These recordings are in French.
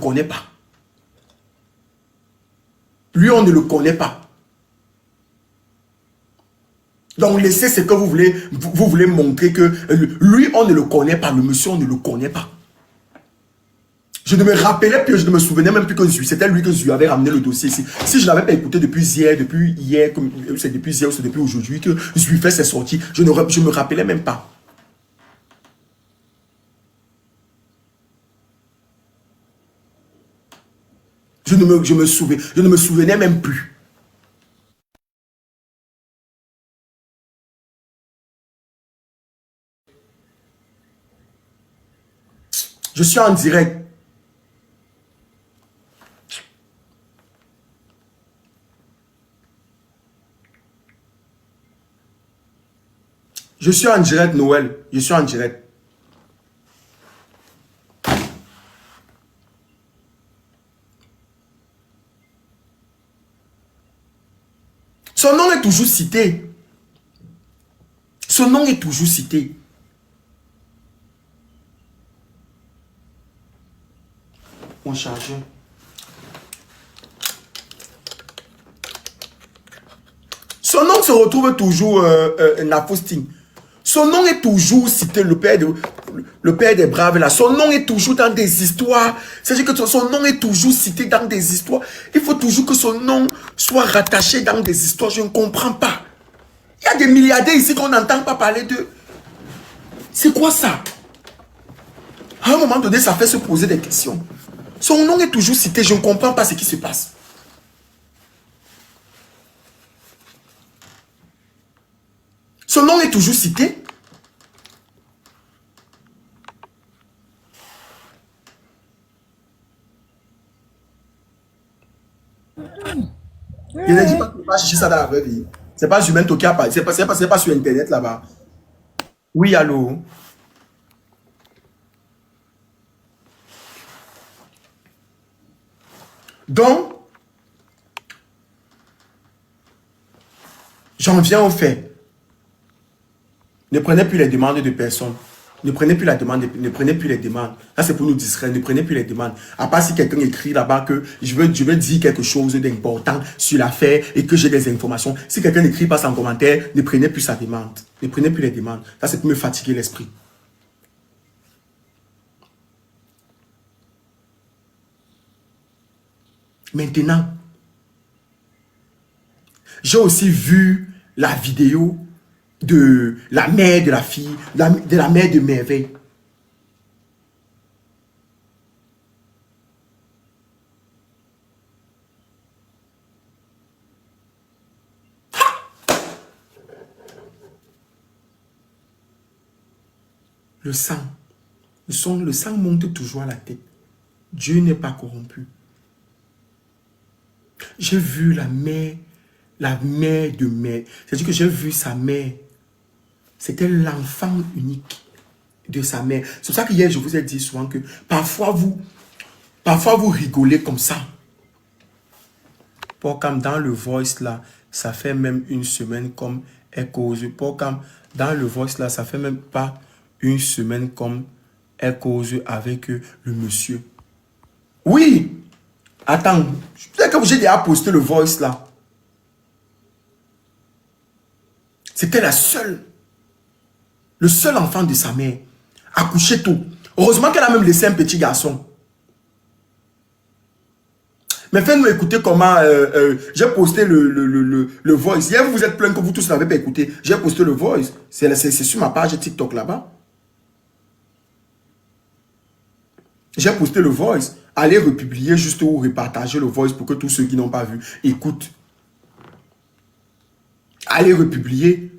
connaît pas. Lui, on ne le connaît pas. Donc, laissez ce que vous voulez montrer que lui, on ne le connaît pas. Le monsieur, on ne le connaît pas. Je ne me rappelais plus, je ne me souvenais même plus que c'était lui que je lui avais ramené le dossier ici. Si je ne l'avais pas écouté depuis hier, c'est depuis hier ou c'est depuis aujourd'hui que je lui fais ses sorties, je ne me rappelais même pas. Je ne me souvenais même plus. Je suis en direct. Je suis en direct, Noël. Je suis en direct. Son nom est toujours cité. Son nom est toujours cité. Mon chargeur. Son nom se retrouve toujours Nafosting. Son nom est toujours cité, le père des braves là. Son nom est toujours dans des histoires. C'est-à-dire que son nom est toujours cité dans des histoires. Il faut toujours que son nom soit rattaché dans des histoires. Je ne comprends pas. Il y a des milliardaires ici qu'on n'entend pas parler d'eux. C'est quoi ça? À un moment donné, ça fait se poser des questions. Son nom est toujours cité. Je ne comprends pas ce qui se passe. Son nom est toujours cité. Il ne dit pas que tu vas chercher ça dans la vraie vie. C'est pas humain qui a pas. C'est pas sur Internet là-bas. Oui, allô? Donc, j'en viens au fait. Ne prenez plus les demandes de personnes. Ne prenez plus la demande, ne prenez plus les demandes. Ça, c'est pour nous distraire. Ne prenez plus les demandes. À part si quelqu'un écrit là-bas que je veux dire quelque chose d'important sur l'affaire et que j'ai des informations. Si quelqu'un n'écrit pas son commentaire, ne prenez plus sa demande. Ne prenez plus les demandes. Ça, c'est pour me fatiguer l'esprit. Maintenant, j'ai aussi vu la vidéo de la mère de la fille, de la mère de Merveille. Le sang. Le sang monte toujours à la tête. Dieu n'est pas corrompu. J'ai vu la mère de mère. C'est-à-dire que j'ai vu sa mère. C'était l'enfant unique de sa mère. C'est pour ça que hier, je vous ai dit souvent que parfois vous rigolez comme ça. Pour comme dans le voice là, ça fait même une semaine comme elle cause. Pour comme dans le voice là, ça fait même pas une semaine comme elle cause avec le monsieur. Oui! Attends, peut-être que j'ai déjà posté le voice là. C'était le seul enfant de sa mère. Accouché tôt. Heureusement qu'elle a même laissé un petit garçon. Mais faites-nous écouter comment j'ai posté le voice. Hier, vous vous êtes plaint que vous tous n'avez pas écouté. J'ai posté le voice. C'est sur ma page TikTok là-bas. J'ai posté le voice. Allez republier juste ou repartager le voice pour que tous ceux qui n'ont pas vu écoutent. Allez republier.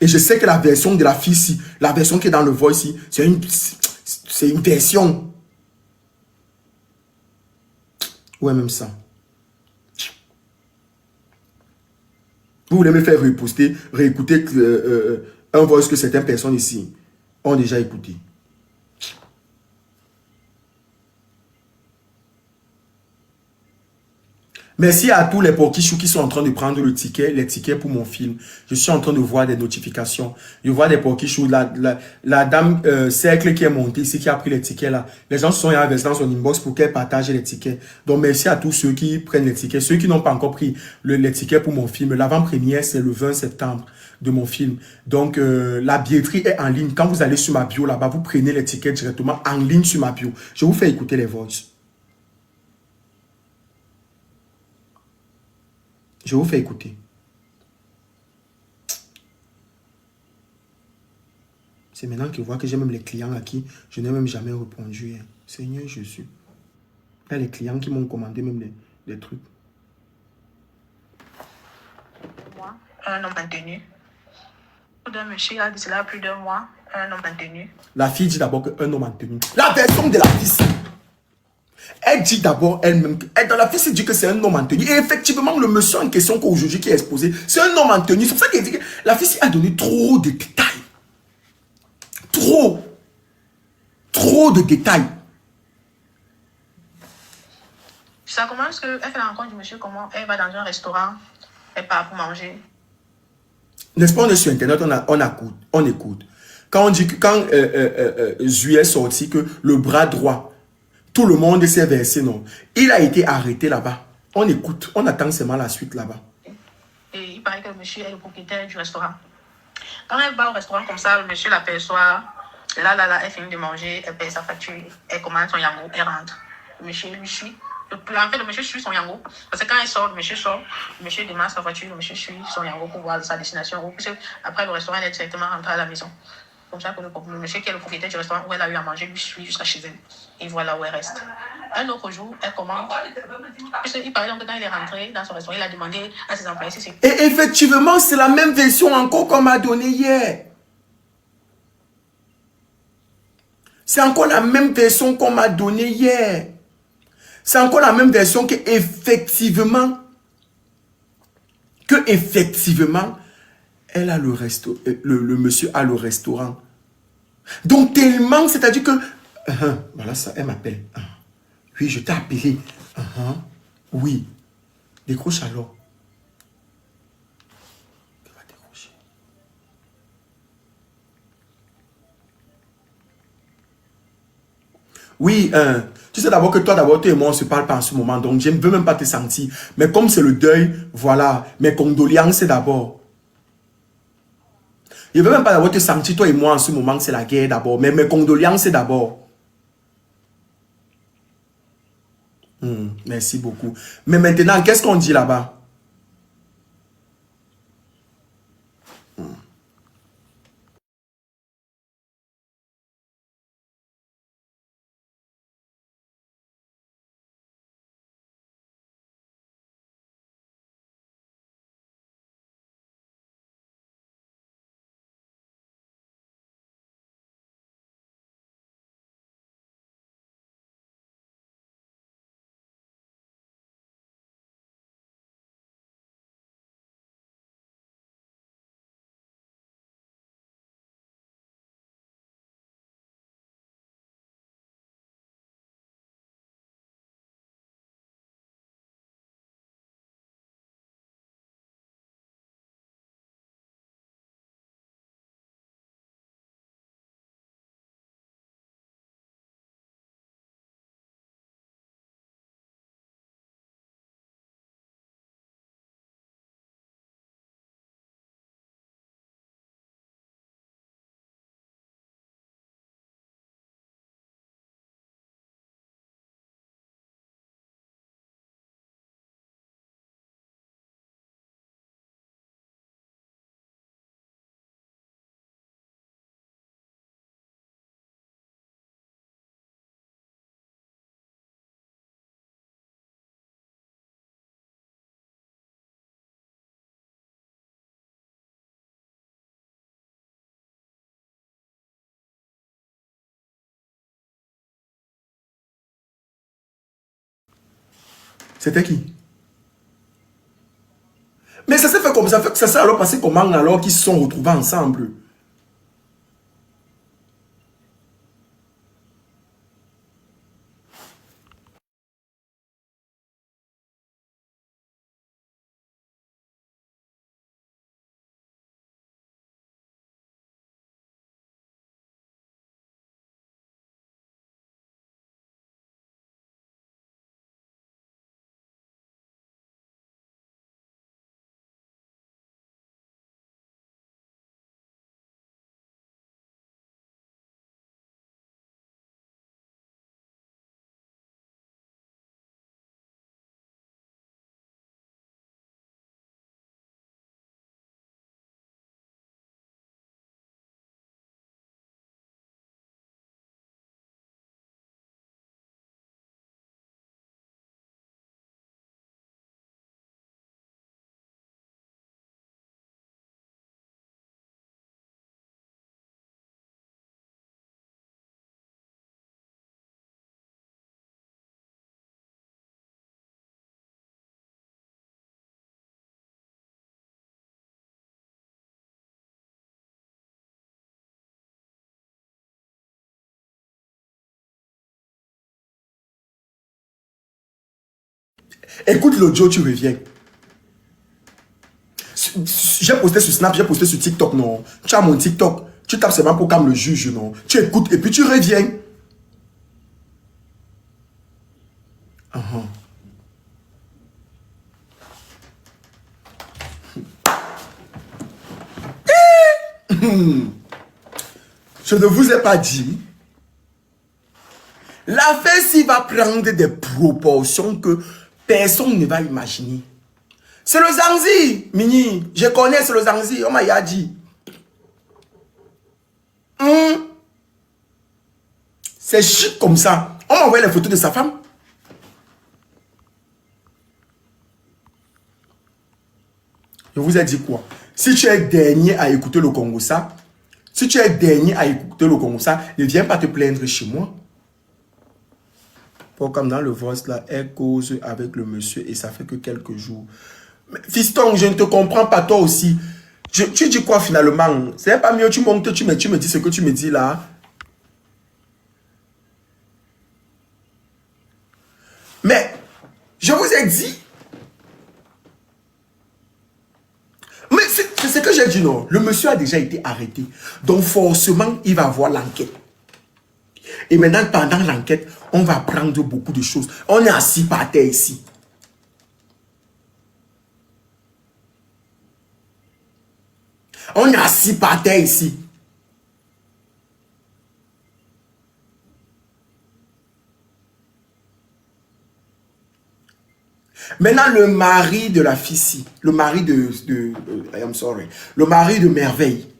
Et je sais que la version de la fille ici, la version qui est dans le voice ici, c'est une version. Ouais, même ça. Vous voulez me faire reposter, réécouter un voice que certaines personnes ici ont déjà écouté. Merci à tous les porquichous qui sont en train de prendre le ticket, les tickets pour mon film. Je suis en train de voir des notifications. Je vois des porquichous. La dame cercle qui est montée ici, qui a pris les tickets là. Les gens se sont investis dans son inbox pour qu'elle partage les tickets. Donc merci à tous ceux qui prennent les tickets. Ceux qui n'ont pas encore pris les tickets pour mon film. L'avant-première, c'est le 20 septembre de mon film. Donc la billetterie est en ligne. Quand vous allez sur ma bio là-bas, vous prenez les tickets directement en ligne sur ma bio. Je vous fais écouter les voices. Je vous fais écouter. C'est maintenant que je vois que j'ai même les clients à qui je n'ai même jamais répondu. Hein. Seigneur Jésus. Il y a les clients qui m'ont commandé même des trucs. Moi, un homme maintenu. D'un monsieur, il y a de cela plus d'un mois, un homme maintenu. La fille dit d'abord qu'un homme maintenu. La version de la fille. Elle dit d'abord elle-même, dans la fille, elle dit que c'est un homme en tenue. Et effectivement, le monsieur en question qu'aujourd'hui qui est exposé, c'est un homme en tenue. C'est pour ça qu'elle dit que la fille a donné trop de détails. Trop de détails. Ça commence qu'elle fait la rencontre du monsieur, comment elle va dans un restaurant, elle part pour manger. N'est-ce pas, on est sur Internet, on écoute. Quand on dit que, quand Zui est sorti, que le bras droit, tout le monde s'est versé, non. Il a été arrêté là-bas. On écoute, on attend seulement la suite là-bas. Et il paraît que le monsieur est le propriétaire du restaurant. Quand elle va au restaurant comme ça, le monsieur l'aperçoit. Là, elle finit de manger, elle paye sa facture, elle commande son yango, elle rentre. Le monsieur lui suit. En fait, le monsieur suit son yango. Parce que quand elle sort, le monsieur démarre sa voiture, le monsieur suit son yango pour voir sa destination. Puisque après le restaurant, elle est directement rentrée à la maison. Comme ça que le monsieur qui est le propriétaire du restaurant où elle a eu à manger lui suit jusqu'à chez elle. Et voilà où elle reste. Un autre jour, elle commande. Puisqu'il paraît donc que quand il est rentré dans son restaurant, il a demandé à ses employés si c'est... Et effectivement, c'est la même version encore qu'on m'a donnée hier. C'est encore la même version qu'on m'a donnée hier. C'est encore la même version que effectivement, elle a le monsieur a le restaurant. Donc tellement, c'est-à-dire que, voilà ça, elle m'appelle. Oui, je t'ai appelé. Oui, décroche alors. Elle va décrocher. Oui, tu sais d'abord que toi, tu et moi, on ne se parle pas en ce moment. Donc, je ne veux même pas te sentir. Mais comme c'est le deuil, voilà, mes condoléances d'abord. Je ne veux même pas d'abord te sentir, toi et moi, en ce moment, c'est la guerre d'abord. Mais mes condoléances d'abord. Merci beaucoup. Mais maintenant, qu'est-ce qu'on dit là-bas? C'était qui? Mais ça s'est fait comme ça. Ça s'est alors passé comment alors qu'ils se sont retrouvés ensemble? Écoute l'audio, tu reviens. J'ai posté sur Snap, j'ai posté sur TikTok, non. Tu as mon TikTok. Tu tapes seulement pour comme le juge, non. Tu écoutes et puis tu reviens. Je ne vous ai pas dit. L'affaire s'il va prendre des proportions que personne ne va imaginer. C'est le Zanzi, Mini. Je connais, c'est le Zanzi. On m'a dit. C'est chic comme ça. On m'a envoyé les photos de sa femme. Je vous ai dit quoi? Si tu es dernier à écouter le Congo ça, si tu es dernier à écouter le Congo ça, ne viens pas te plaindre chez moi. Pour comme dans le voice là, elle cause avec le monsieur et ça fait que quelques jours. Mais, fiston, je ne te comprends pas toi aussi. Tu dis quoi finalement? C'est pas mieux, tu montes, tu me dis ce que tu me dis là. Mais, je vous ai dit. Mais c'est ce que j'ai dit, non. Le monsieur a déjà été arrêté. Donc, forcément, il va avoir l'enquête. Et maintenant, pendant l'enquête, on va prendre beaucoup de choses. On est assis par terre ici. On est assis par terre ici. Maintenant, le mari de la fille, le mari I'm sorry, le mari de Merveille,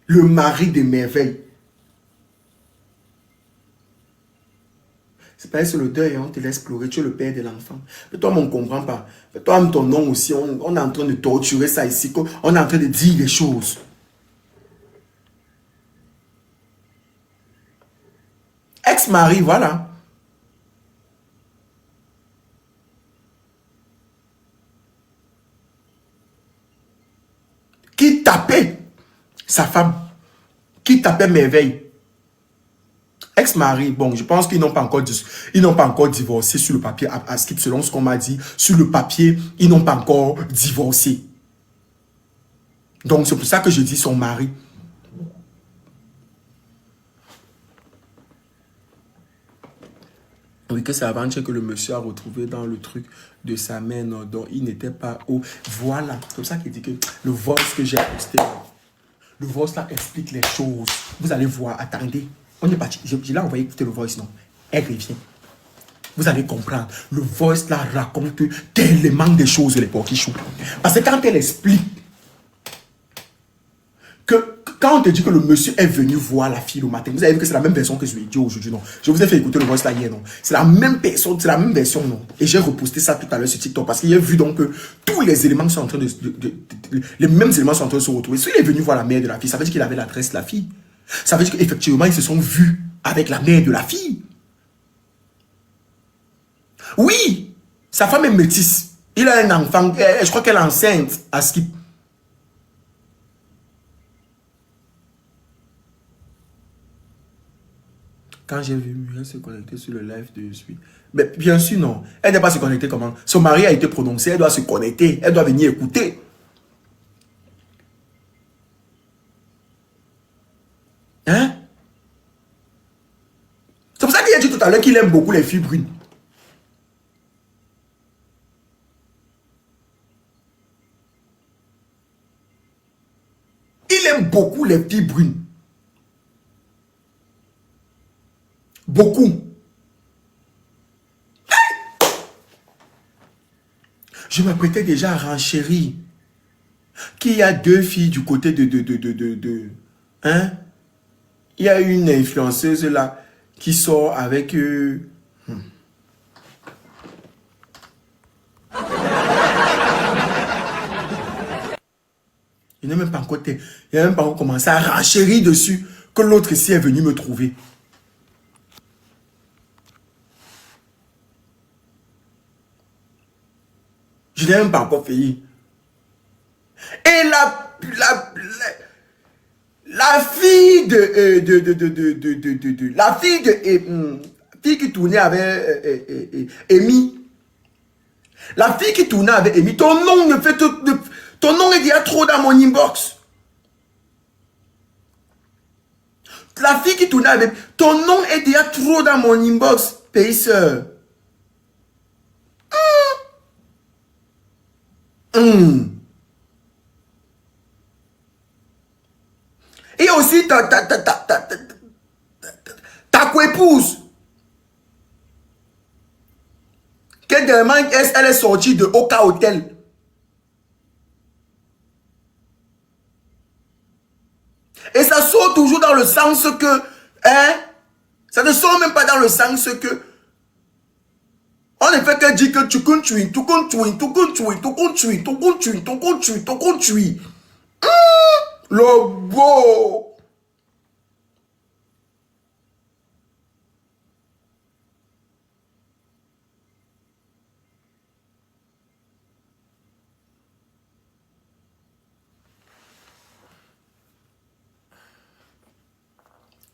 le mari de Merveille, c'est pas sur le deuil, on te laisse pleurer, tu es le père de l'enfant. Mais toi, on ne comprend pas. Mais toi, ton nom aussi, on est en train de torturer ça ici, on est en train de dire des choses. Ex-mari, voilà. Qui tapait sa femme, qui tapait Merveille. Ex-mari, bon, je pense qu'ils n'ont pas encore divorcé sur le papier, à Skip, selon ce qu'on m'a dit. Sur le papier, ils n'ont pas encore divorcé. Donc, c'est pour ça que je dis son mari. Oui, que c'est avant-hier que le monsieur a retrouvé dans le truc de sa main, non, dont il n'était pas haut. Voilà, c'est pour ça qu'il dit que le voice que j'ai posté, le voice là explique les choses. Vous allez voir, attendez. On est parti. Je l'ai envoyé écouter le voice, non. Elle revient. Vous allez comprendre. Le voice là raconte tellement de choses, les porquichous. Parce que quand elle explique que quand on te dit que le monsieur est venu voir la fille le matin, vous avez vu que c'est la même version que je lui ai dit aujourd'hui, non. Je vous ai fait écouter le voice là hier, non. C'est la même personne, c'est la même version, non. Et j'ai reposté ça tout à l'heure sur TikTok parce qu'il y a vu donc que tous les éléments sont en train les mêmes éléments sont en train de se retrouver. Si il est venu voir la mère de la fille, ça veut dire qu'il avait l'adresse de la fille. Ça veut dire qu'effectivement, ils se sont vus avec la mère de la fille. Oui, sa femme est métisse. Il a un enfant, je crois qu'elle est enceinte à Skip. Quand j'ai vu Muriel se connecter sur le live de suite. Mais bien sûr, non. Elle n'est pas se connecter comment? Son mari a été prononcé, elle doit se connecter, elle doit venir écouter. Hein? C'est pour ça qu'il a dit tout à l'heure qu'il aime beaucoup les filles brunes. Il aime beaucoup les filles brunes. Beaucoup. Je m'apprêtais déjà à renchérir qu'il y a deux filles du côté hein? Il y a une influenceuse là qui sort avec eux. Il n'a même pas encore commencé à renchérir dessus que l'autre ici est venu me trouver. Je n'ai même pas encore fait. Et la fille fille qui tournait avec Amy. La fille qui tournait avec Amy, ton nom ne fait... ton nom est déjà trop dans mon inbox. La fille qui tournait avec... ton nom est déjà trop dans mon inbox, paysseur. Et aussi ta coépouse. Quelle dernièrement, elle est sortie de Oka Hotel. Et ça sort toujours dans le sens que, hein, ça ne sort même pas dans le sens que, on ne fait que dire que tu construis, tu construis, tu construis, tu construis, tu construis, tu construis, tu construis. Le beau.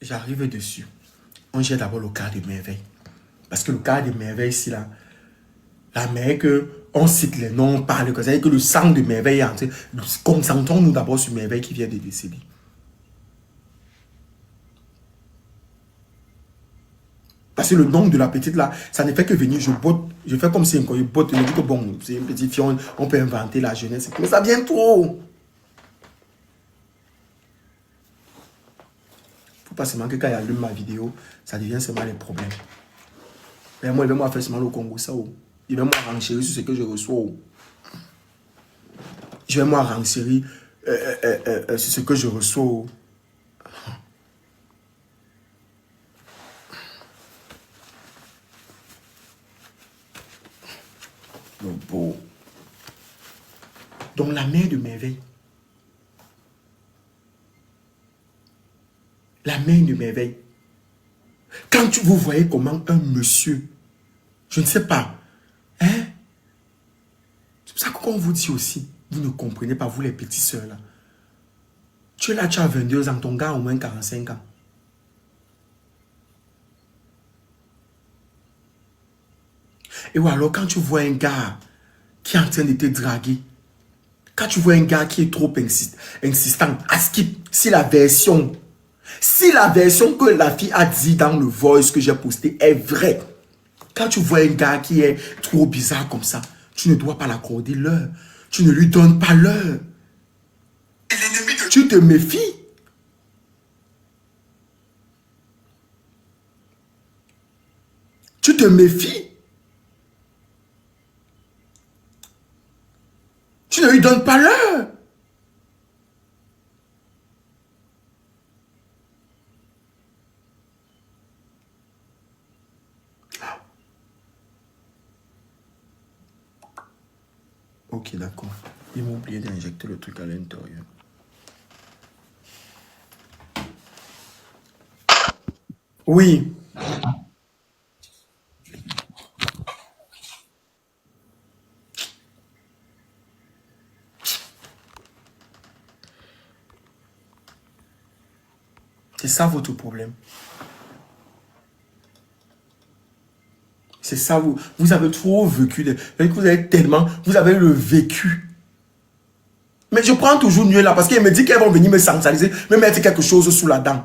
J'arrive dessus. On gère d'abord le cas de merveille. Parce que le cas de merveille, ici, là, la mère que on cite les noms, on parle, que ça veut dire que le sang de merveille est entré. Concentrons-nous d'abord sur merveille qui vient de décéder. Parce que le nom de la petite là, ça ne fait que venir, je botte, je fais comme si un je botte, je dis que bon, c'est une petite fille, on peut inventer la jeunesse. Mais ça vient trop. Faut pas seulement que quand il allume ma vidéo, ça devient seulement les problèmes. Mais moi, il va me faire seulement le Congo, ça. Il va me renchérir sur ce que je reçois. Je vais me renchérir sur ce que je reçois. Le beau. Donc la mère de merveille. La mère de merveille. Quand vous voyez comment un monsieur, je ne sais pas, hein? C'est pour ça qu'on vous dit aussi, vous ne comprenez pas, vous les petits soeurs là. Tu es là, tu as 22 ans, ton gars a au moins 45 ans. Et ou alors quand tu vois un gars qui est en train de te draguer, quand tu vois un gars qui est trop insistant, à skip, si la version que la fille a dit dans le voice que j'ai posté est vraie, quand tu vois un gars qui est trop bizarre comme ça, tu ne dois pas l'accorder l'heure. Tu ne lui donnes pas l'heure. Tu te méfies. Tu te méfies. Tu ne lui donnes pas l'heure. Ok, d'accord. Il m'a oublié d'injecter le truc à l'intérieur. Oui. C'est ça votre problème. C'est ça, vous avez trop vécu. Vous avez le vécu. Mais je prends toujours mieux là parce qu'elle me dit qu'elles vont venir me sensualiser, me mettre quelque chose sous la dent.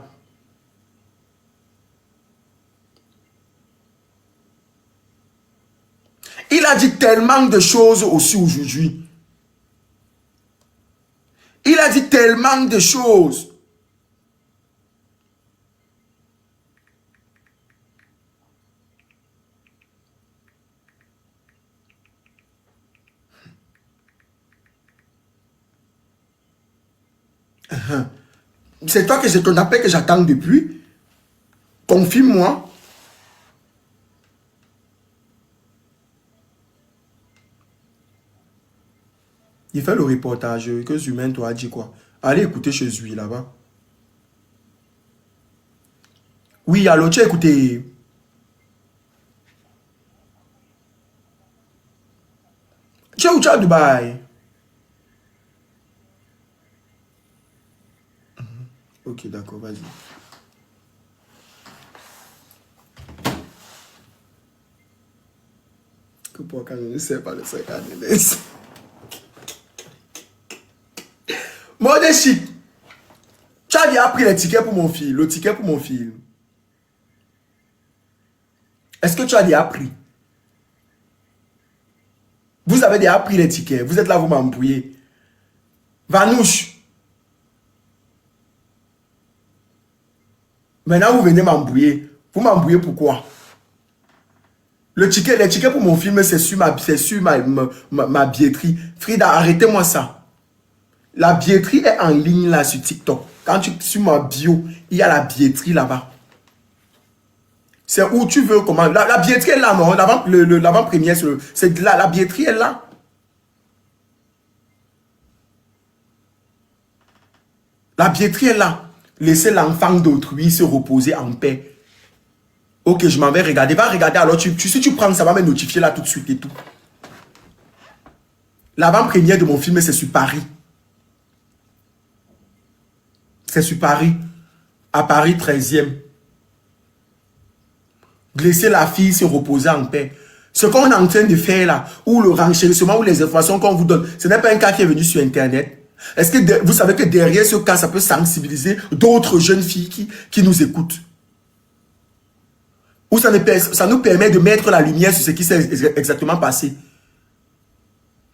Il a dit tellement de choses aussi aujourd'hui. Il a dit tellement de choses. C'est toi que c'est ton appel que j'attends depuis. Confirme-moi. Il fait le reportage que Zumain toi a dit quoi. Allez écouter chez lui là-bas. Oui, alors tu as écouté. Tu es où tu es à Dubaï? Ok, d'accord, vas-y. Que pour quand je ne sais pas le 50 laisse. Mode chic. Tu as bien pris les tickets pour mon film, le ticket pour mon film. Est-ce que tu as déjà pris? Vous avez déjà pris les tickets. Vous êtes là, vous m'embrouillez. Vanouche. Maintenant, vous venez m'embrouiller. Vous m'embrouillez pourquoi? Les tickets pour mon film, c'est sur ma billetterie. Frida, arrêtez-moi ça. La billetterie est en ligne là sur TikTok. Quand tu sur ma bio, il y a la billetterie là-bas. C'est où tu veux comment. La billetterie est là, non? L'avant-première, c'est là, la billetterie est là. La billetterie est là. Laissez l'enfant d'autrui se reposer en paix. Ok, je m'en vais regarder. Va regarder alors. Si tu prends, ça va me notifier là tout de suite et tout. L'avant-première de mon film, c'est sur Paris. C'est sur Paris. À Paris 13e. Laissez la fille se reposer en paix. Ce qu'on est en train de faire là, ou le renchérissement, ou les informations qu'on vous donne, ce n'est pas un cas qui est venu sur Internet. Est-ce que vous savez que derrière ce cas, ça peut sensibiliser d'autres jeunes filles qui nous écoutent? Ou ça nous permet de mettre la lumière sur ce qui s'est exactement passé.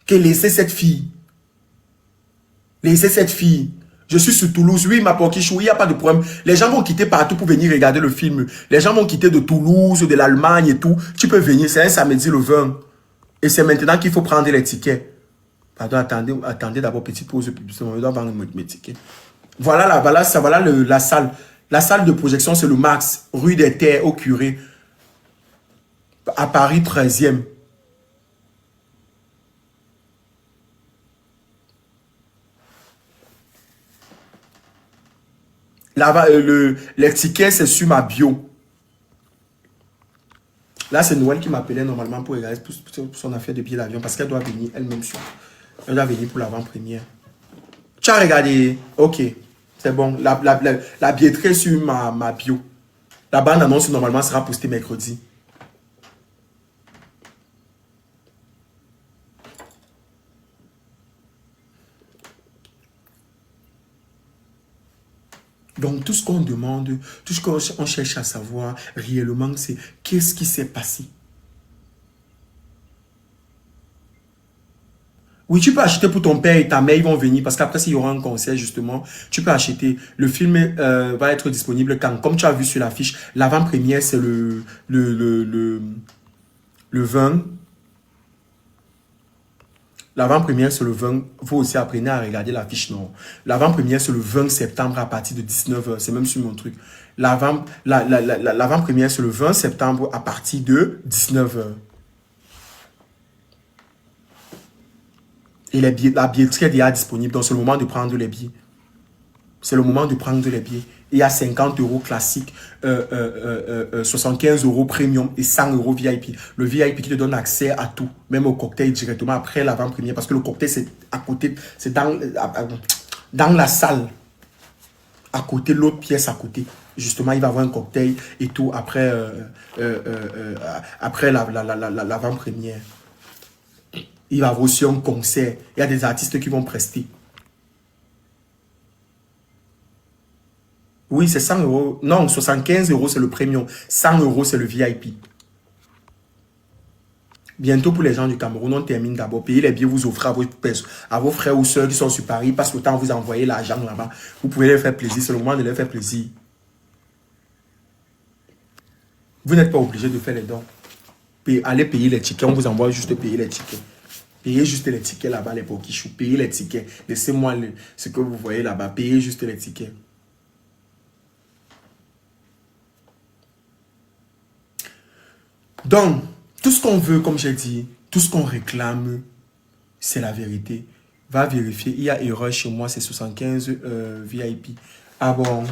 Que laissez cette fille. Laissez cette fille. Je suis sur Toulouse, oui, ma poquichou, il n'y a pas de problème. Les gens vont quitter partout pour venir regarder le film. Les gens vont quitter de Toulouse, de l'Allemagne et tout. Tu peux venir, c'est un samedi le 20. Et c'est maintenant qu'il faut prendre les tickets. Pardon, attendez d'abord, petite pause de publicité. Je dois vendre mes tickets. Voilà la salle. La salle de projection, c'est le Max, rue des Terres, au Curé, à Paris 13e. Là, les tickets, c'est sur ma bio. Là, c'est Noël qui m'appelait normalement pour regarder pour son affaire de billet d'avion parce qu'elle doit venir elle-même sur. Elle doit venir pour l'avant-première. Tu as regardé? Ok, c'est bon. La billetterie est sur ma bio. La bande-annonce, normalement, sera postée mercredi. Donc, tout ce qu'on demande, tout ce qu'on cherche à savoir réellement, c'est qu'est-ce qui s'est passé. Oui, tu peux acheter pour ton père et ta mère, ils vont venir parce qu'après, s'il y aura un concert, justement, tu peux acheter. Le film va être disponible quand, comme tu as vu sur l'affiche, l'avant-première, c'est le 20. L'avant-première, c'est le 20. Vous aussi apprenez à regarder l'affiche, non. L'avant-première, c'est le 20 septembre à partir de 19h. C'est même sur mon truc. L'avant-première, c'est le 20 septembre à partir de 19h. Et la billetterie est déjà disponible. Donc, c'est le moment de prendre les billets. C'est le moment de prendre les billets. Il y a 50 € classique, 75 € premium et 100 € VIP. Le VIP qui te donne accès à tout, même au cocktail directement après l'avant-première. Parce que le cocktail, c'est à côté, c'est dans la salle. À côté, l'autre pièce à côté. Justement, il va y avoir un cocktail et tout après, après l'avant-première. Il va y avoir aussi un concert. Il y a des artistes qui vont prester. Oui, c'est 100 €. Non, 75 € c'est le premium. 100 € c'est le VIP. Bientôt pour les gens du Cameroun, on termine d'abord. Payez les billets, vous offrez à vos frères ou soeurs qui sont sur Paris. Parce que le temps vous envoyez l'argent là-bas. Vous pouvez leur faire plaisir. C'est le moment de leur faire plaisir. Vous n'êtes pas obligé de faire les dons. Allez payer les tickets. On vous envoie juste payer les tickets. Payez juste les tickets là-bas, les poquichous. Payez les tickets. Laissez-moi ce que vous voyez là-bas. Payez juste les tickets. Donc, tout ce qu'on veut, comme j'ai dit, tout ce qu'on réclame, c'est la vérité. Va vérifier. Il y a erreur chez moi, c'est 75 VIP. Ah bon?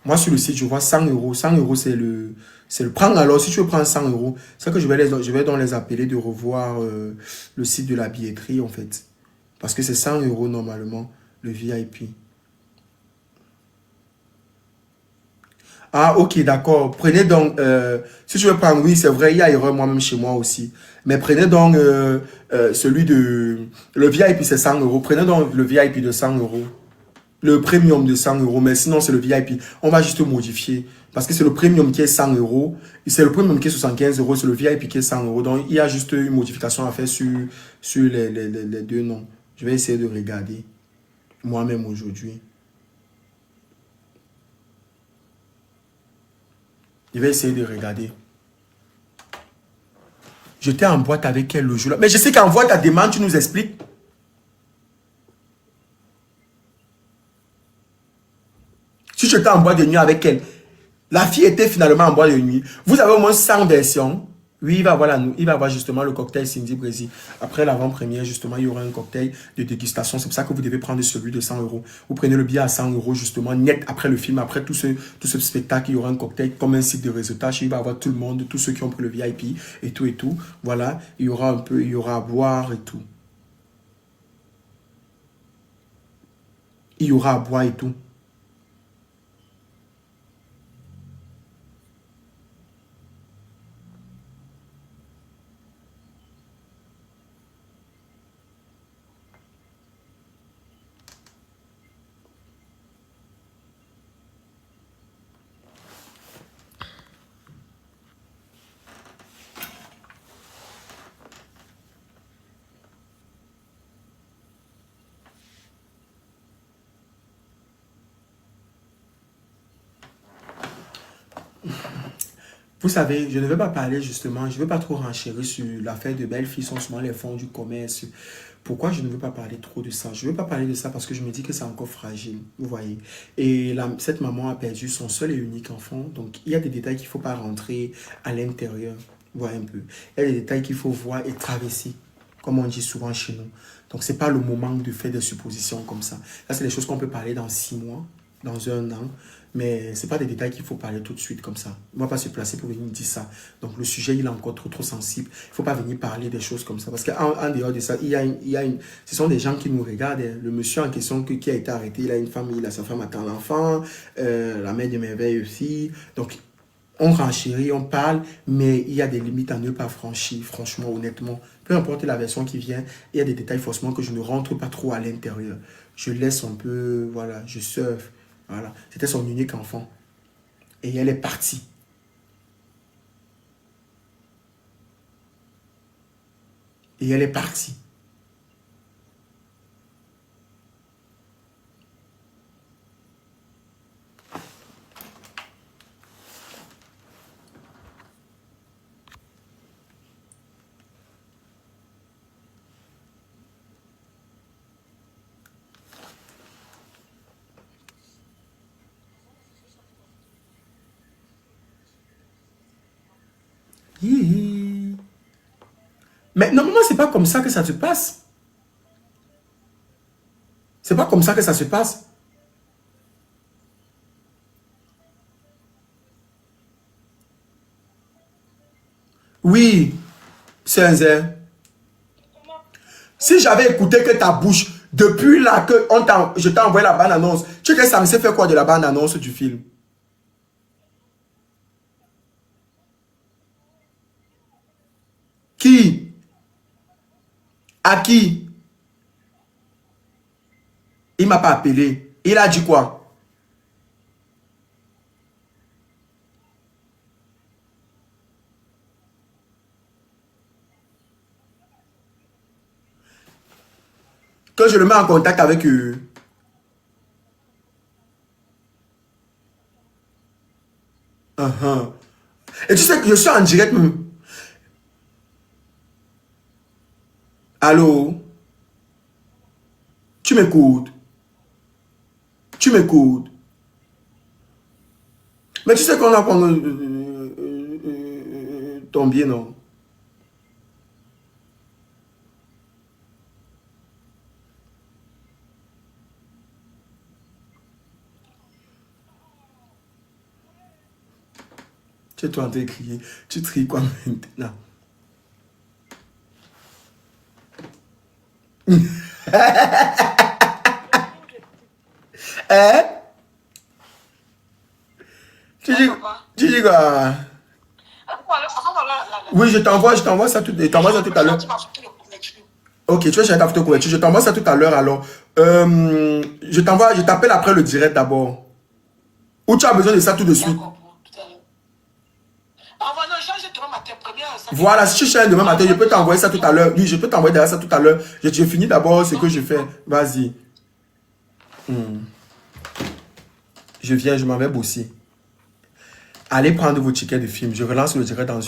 Moi, sur le site, je vois 100 €. 100 €, c'est le prendre. Alors, si tu veux prendre 100 €, c'est que je vais donc les appeler de revoir le site de la billetterie, en fait. Parce que c'est 100 € normalement, le VIP. Ah, ok, d'accord. Prenez donc, si je veux prendre, oui, c'est vrai, il y a erreur moi-même chez moi aussi. Mais prenez donc celui de, le VIP, c'est 100 euros. Prenez donc le VIP de 100 euros. Le premium de 100 euros, mais sinon c'est le VIP. On va juste modifier. Parce que c'est le premium qui est 100 euros. C'est le premium qui est 75 euros. C'est le VIP qui est 100 euros. Donc il y a juste une modification à faire sur les deux noms. Je vais essayer de regarder moi-même aujourd'hui. Je vais essayer de regarder. J'étais en boîte avec elle le jour-là. Mais je sais qu'envoie ta demande, tu nous expliques. Si j'étais en boîte de nuit avec elle, la fille était finalement en boîte de nuit. Vous avez au moins 100 versions. Oui, il va avoir justement le cocktail Cindy Brésil. Après l'avant-première, justement, il y aura un cocktail de dégustation. C'est pour ça que vous devez prendre celui de 100 euros. Vous prenez le billet à 100 euros, justement, net après le film, après tout ce spectacle, il y aura un cocktail comme un site de réseautage. Il va avoir tout le monde, tous ceux qui ont pris le VIP et tout et tout. Voilà, il y aura un peu, il y aura à boire et tout. Il y aura à boire et tout. Vous savez, je ne vais pas parler justement, je ne veux pas trop renchérir sur l'affaire de belles filles sont souvent les fonds du commerce. Pourquoi je ne veux pas parler trop de ça? Je ne veux pas parler de ça parce que je me dis que c'est encore fragile, vous voyez. Et cette maman a perdu son seul et unique enfant, donc il y a des détails qu'il ne faut pas rentrer à l'intérieur, vous voyez un peu. Il y a des détails qu'il faut voir et traverser, comme on dit souvent chez nous. Donc ce n'est pas le moment de faire des suppositions comme ça. Là, c'est des choses qu'on peut parler dans 6 mois, dans un an. Mais ce n'est pas des détails qu'il faut parler tout de suite comme ça. On ne va pas se placer pour venir dire ça. Donc le sujet, il est encore trop sensible. Il ne faut pas venir parler des choses comme ça. Parce qu'en dehors de ça, ce sont des gens qui nous regardent. Le monsieur en question qui a été arrêté, il a une femme, sa femme attend l'enfant, la mère de merveille aussi. Donc on renchérit, on parle, mais il y a des limites à ne pas franchir, franchement, honnêtement. Peu importe la version qui vient, il y a des détails forcément que je ne rentre pas trop à l'intérieur. Je laisse un peu, voilà, je surfe. Voilà. C'était son unique enfant. Et elle est partie. Et elle est partie. Hihi. Mais normalement, c'est pas comme ça que ça se passe. C'est pas comme ça que ça se passe. Oui, sincère. Si j'avais écouté que ta bouche, depuis là que je t'ai envoyé la bande-annonce, tu étais censé faire quoi de la bande-annonce du film? Qui? À qui? Il m'a pas appelé. Il a dit quoi? Que je le mets en contact avec eux. Et tu sais que je suis en direct. Allô? Tu m'écoutes? Tu m'écoutes? Mais tu sais qu'on a ton bien, non? Tu es toi en train de crier. Tu tries quoi maintenant? Hein? Tu dis quoi? Oui, je t'envoie ça tout à l'heure. Ok, tu vas chercher ta photo couverture. Je t'envoie ça tout à l'heure alors. Je t'appelle après le direct d'abord. Ou tu as besoin de ça tout de suite? Voilà, si tu cherches demain matin, je peux t'envoyer ça tout à l'heure. Oui, je peux t'envoyer ça tout à l'heure. Je finis d'abord ce que je fais. Vas-y. Je viens, je m'en vais bosser. Allez prendre vos tickets de film. Je relance le direct dans